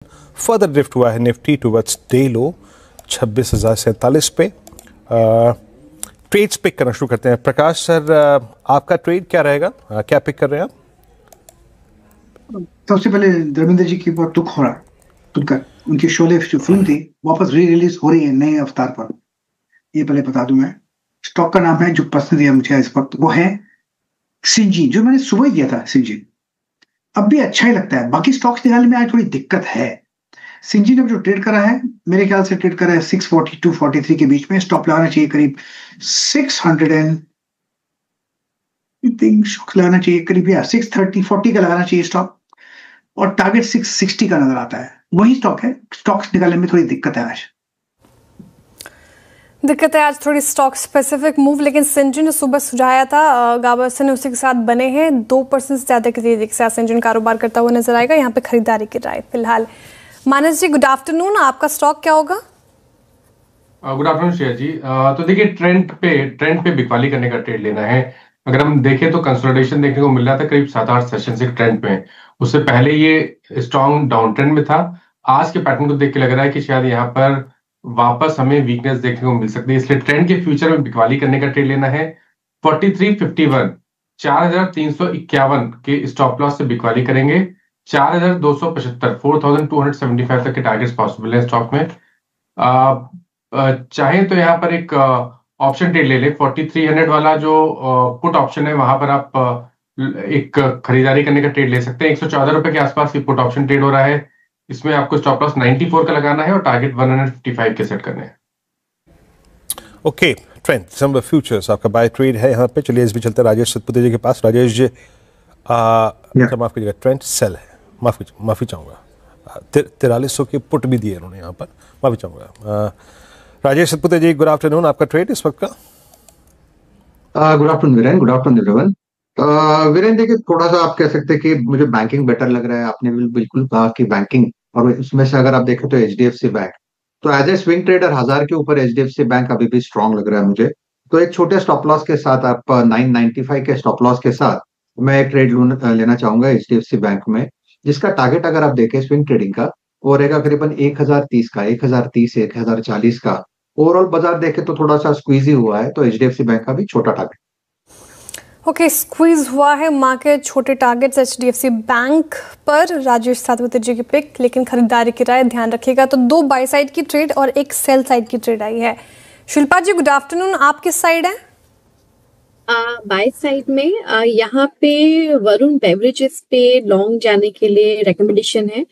Further drift हुआ है Nifty towards day लो 26,047 पे। ट्रेड्स पिक करना शुरू करते हैं। प्रकाश सर, आपका ट्रेड क्या रहेगा, क्या पिक कर रहे हैं आप? सबसे पहले धर्मेंद्र जी की बहुत दुख हो रहा है सुनकर। उनकी शोले जो फिल्म थी वापस री रिलीज हो रही है नए अवतार पर, ये पहले बता दूं मैं। स्टॉक का नाम है जो पसंद है मुझे इस वक्त, वो है सिंजीन, जो मैंने सुबह ही दिया था। सिंजीन अब भी अच्छा ही लगता है, बाकी स्टॉक्स निकालने में आज थोड़ी दिक्कत है। सिंजीन अब जो ट्रेड कर रहा है मेरे ख्याल से ट्रेड कर रहा है 640 टू 43 के बीच में। स्टॉप लगाना चाहिए करीब 600 एंड लगाना चाहिए करीब 630 40 का लगाना चाहिए स्टॉप, और टारगेट 660 का नजर आता है। वही स्टॉक है। स्टॉक्स निकालने में थोड़ी दिक्कत है आज। दिक्कत है आज थोड़ी स्टॉक स्पेसिफिक मूव, लेकिन सिंजीन ने सुबह सुझाया था गाबर ने उसी के साथ बने हैं 2% से ज्यादा की तेजी के साथ सिंजीन कारोबार करता हुआ नजर आएगा। यहाँ पे खरीदारी की राय फिलहाल। मानस जी गुड आफ्टरनून, आपका स्टॉक क्या होगा? गुड आफ्टरनून श्रेया जी। तो देखिए ट्रेंड पे बिकवाली करने का ट्रेड लेना है। अगर हम देखें तो कंसोलिडेशन देखने को मिल रहा था करीब 7-8 सेशन से ट्रेंड पे। उससे पहले ये स्ट्रॉन्ग डाउन ट्रेंड में था। आज के पैटर्न को देख के लग रहा है कि शायद यहाँ पर वापस हमें वीकनेस देखने को मिल सकती है, इसलिए ट्रेंड के फ्यूचर में बिकवाली करने का ट्रेड लेना है। 4351 4351 के स्टॉप लॉस से बिकवाली करेंगे। 4275 4275 तक के टारगेट्स पॉसिबल है स्टॉक में। चाहे तो यहाँ पर एक ऑप्शन ट्रेड ले ले। 4300 वाला जो पुट ऑप्शन है वहां पर आप एक खरीदारी करने का ट्रेड ले सकते हैं। 114 रुपए के आसपास ये पुट ऑप्शन ट्रेड हो रहा है। इसमें आपको स्टॉप लॉस 94 का लगाना है और टारगेट 155 के सेट करने हैं। ओके, ट्रेंड समर फ्यूचर्स आपका बाय ट्रेड है यहाँ पे। चलिए इस भी चलते राजेश सतपुते जी के पास। राजेश जी माफ कीजिएगा, ट्रेंड सेल है, माफी चाहूंगा। 4300 के पुट भी दिए उन्होंने यहाँ पर, माफी चाहूंगा। राजेश सतपुते जी गुड आफ्टरनून, आपका ट्रेड इस वक्त का? Good afternoon Viren, good afternoon everyone. Viren देखिए, थोड़ा सा आप कह सकते हैं कि मुझे बैंकिंग बेटर लग रहा है। आपने बिल्कुल कहा कि बैंकिंग, और उसमें से अगर आप देखें तो एचडीएफसी बैंक, तो एज ए स्विंग ट्रेडर 1000 के ऊपर एचडीएफसी बैंक अभी भी स्ट्रांग लग रहा है मुझे। तो एक छोटे स्टॉप लॉस के साथ, आप 995 के स्टॉप लॉस के साथ मैं एक ट्रेड लेना चाहूंगा एचडीएफसी बैंक में, जिसका टारगेट अगर आप देखें स्विंग ट्रेडिंग का वो रहेगा करीबन 1030 का, 1030 से 1040 का। ओवरऑल बाजार देखे तो थोड़ा सा स्क्वीज ही हुआ है, तो एचडीएफसी बैंक का भी छोटा टारगेट। ओके, स्क्वीज हुआ है मार्केट, छोटे टारगेट्स एचडीएफसी बैंक पर। राजेश सातवती जी की पिक, लेकिन खरीदारी की राय ध्यान रखिएगा। तो 2 बाय साइड की ट्रेड और 1 सेल साइड की ट्रेड आई है। शिल्पा जी गुड आफ्टरनून, आप किस साइड हैं? बाय साइड में यहाँ पे वरुण बेवरेजेस पे लॉन्ग जाने के लिए रिकमेंडेशन है।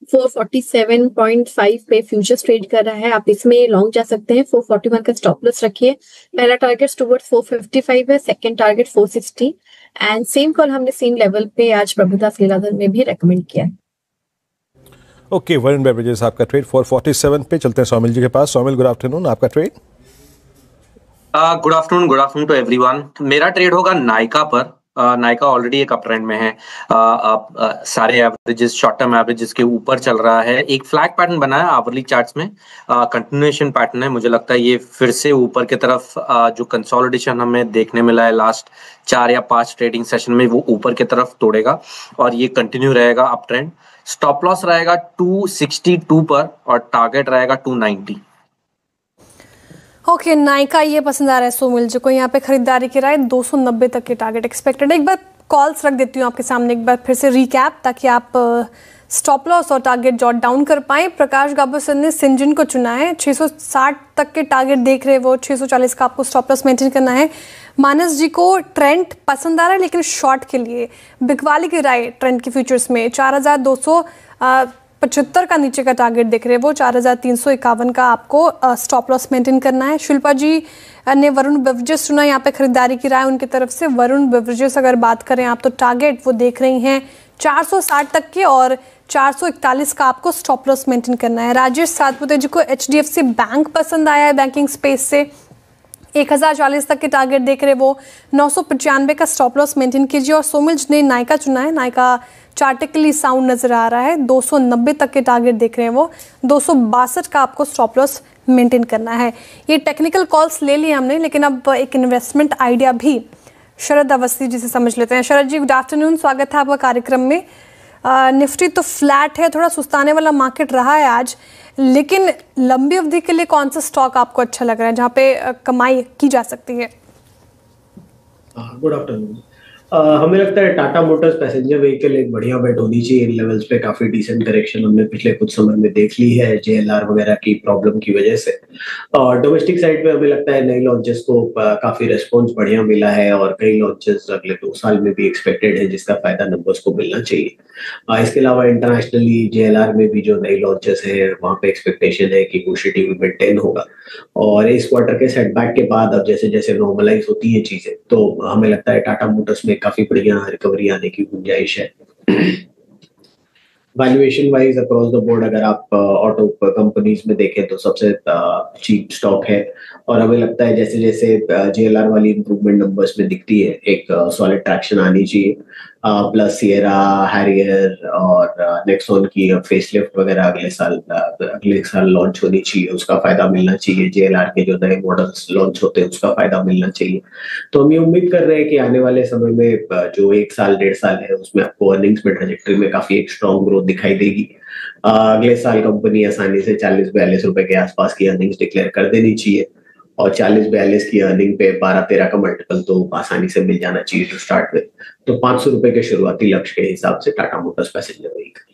447.5 पे फ्यूचर्स ट्रेड कर रहा है, आप इसमें लॉन्ग जा सकते हैं। 441 का स्टॉप लॉस रखिए। पहला टारगेट टुवर्ड्स 455 है, second target 460 and same call हमने सेम लेवल पे आज प्रभुदास लीलाधर में भी रेकमेंड किया है। ओके, वरुण बेवरेजेस आपका ट्रेड 447 पे। चलते हैं सोमिल जी के पास। सोमिल गुड आफ्टरनून, आपका trade? Good afternoon to everyone. मेरा ट्रेड होगा नायका पर। नायका ऑलरेडी एक अप ट्रेंड में है। सारे एवरेजेस, शॉर्ट टर्म एवरेजेस के ऊपर चल रहा है। एक फ्लैग पैटर्न बना है आवरली चार्ट्स में, कंटिन्यूएशन पैटर्न है। मुझे लगता है ये फिर से ऊपर की तरफ जो कंसोलिडेशन हमें देखने मिला है लास्ट 4 या 5 ट्रेडिंग सेशन में, वो ऊपर की तरफ तोड़ेगा और ये कंटिन्यू रहेगा अप ट्रेंड। स्टॉप लॉस रहेगा 262 पर और टारगेट रहेगा 290। ओके, नायका ये पसंद आ रहा है सोमिल जी को। यहाँ पे खरीदारी की राय 290 तक के टारगेट एक्सपेक्टेड। एक बार कॉल्स रख देती हूँ आपके सामने, एक बार फिर से रिकैप, ताकि आप स्टॉप लॉस और टारगेट जॉट डाउन कर पाए। प्रकाश गाबर ने सिंजीन को चुना है, 660 तक के टारगेट देख रहे हैं वो। 640 का आपको स्टॉप लॉस मेंटेन करना है। मानस जी को ट्रेंड पसंद आ रहा है, लेकिन शॉर्ट के लिए बिकवाली की राय ट्रेंड के फ्यूचर्स में 4275 का नीचे का टारगेट देख रहे हैं वो। 4351 का आपको स्टॉप लॉस मेंटेन करना है। शिल्पा जी ने वरुण बेवरेजेस चुना, यहाँ पे खरीदारी की राय उनकी तरफ से। वरुण बेवरेजेस अगर बात करें आप, तो टारगेट वो देख रही हैं 460 तक के और 441 का आपको स्टॉप लॉस मेंटेन करना है। राजेश सातपुते जी को एचडीएफसी बैंक पसंद आया है बैंकिंग स्पेस से। 1040 तक के टारगेट देख रहे वो। 995 का स्टॉप लॉस मेंटेन कीजिए। और सोमिल जी ने नायका चुना है, नायका चार्टिकली साउंड नजर आ रहा है। 290 तक के टारगेट देख रहे हैं वो। 262 का आपको स्टॉप लॉस मेंटेन करना है। ये टेक्निकल कॉल्स ले लिए हमने, लेकिन अब एक इन्वेस्टमेंट आइडिया भी शरद अवस्थी जी से समझ लेते हैं। शरद जी गुड आफ्टरनून, स्वागत है आपका कार्यक्रम में। निफ्टी तो फ्लैट है, थोड़ा सुस्ताने वाला मार्केट रहा है आज, लेकिन लंबी अवधि के लिए कौन सा स्टॉक आपको अच्छा लग रहा है जहाँ पे कमाई की जा सकती है? Good afternoon. हमें लगता है टाटा मोटर्स पैसेंजर व्हीकल एक बढ़िया बेट होनी चाहिए। इन लेवल्स पे काफी डिसेंट करेक्शन हमने पिछले कुछ समय में देख ली है जेएलआर वगैरह की प्रॉब्लम की वजह से। और डोमेस्टिक साइड पे हमें लगता है नई लॉन्चेस को काफी रेस्पॉन्स बढ़िया मिला है और कई लॉन्चेस अगले 2 साल में भी एक्सपेक्टेड है जिसका फायदा नंबर्स को मिलना चाहिए। इसके अलावा इंटरनेशनली जेएलआर में भी जो नई लॉन्चेस है वहाँ पे एक्सपेक्टेशन है कि वो शेड्यूल मेंटेन होगा और इस क्वार्टर के सेटबैक के बाद अब जैसे जैसे नॉर्मलाइज होती है चीजें तो हमें लगता है टाटा मोटर्स में काफी बढ़िया रिकवरी आने की गुंजाइश है। Valuation wise across the board अगर आप ऑटो कंपनीज में देखें तो सबसे चीप स्टॉक है और हमें लगता है जैसे जैसे जेएलआर वाली इंप्रूवमेंट नंबर्स में दिखती है एक सॉलिड ट्रैक्शन आनी चाहिए। प्लस सिएरा, हैरियर और नेक्सॉन की फेसलिफ्ट वगैरह अगले साल लॉन्च होनी चाहिए, उसका फायदा मिलना चाहिए। जेएलआर के जो नए मॉडल्स लॉन्च होते हैं उसका फायदा मिलना चाहिए। तो हम ये उम्मीद कर रहे हैं कि आने वाले समय में जो 1 साल 1.5 साल है उसमें आपको अर्निंग्स में ट्रेजेक्टरी में काफी एक स्ट्रॉन्ग ग्रोथ दिखाई देगी। अगले साल कंपनी आसानी से 40-42 रुपए के आसपास की अर्निंग्स डिक्लेयर कर देनी चाहिए और 40-42 की अर्निंग पे 12-13 का मल्टीपल तो आसानी से मिल जाना चाहिए टू स्टार्ट विद। तो 500 रुपए के शुरुआती लक्ष्य के हिसाब से टाटा मोटर्स पैसेंजर व्हीकल।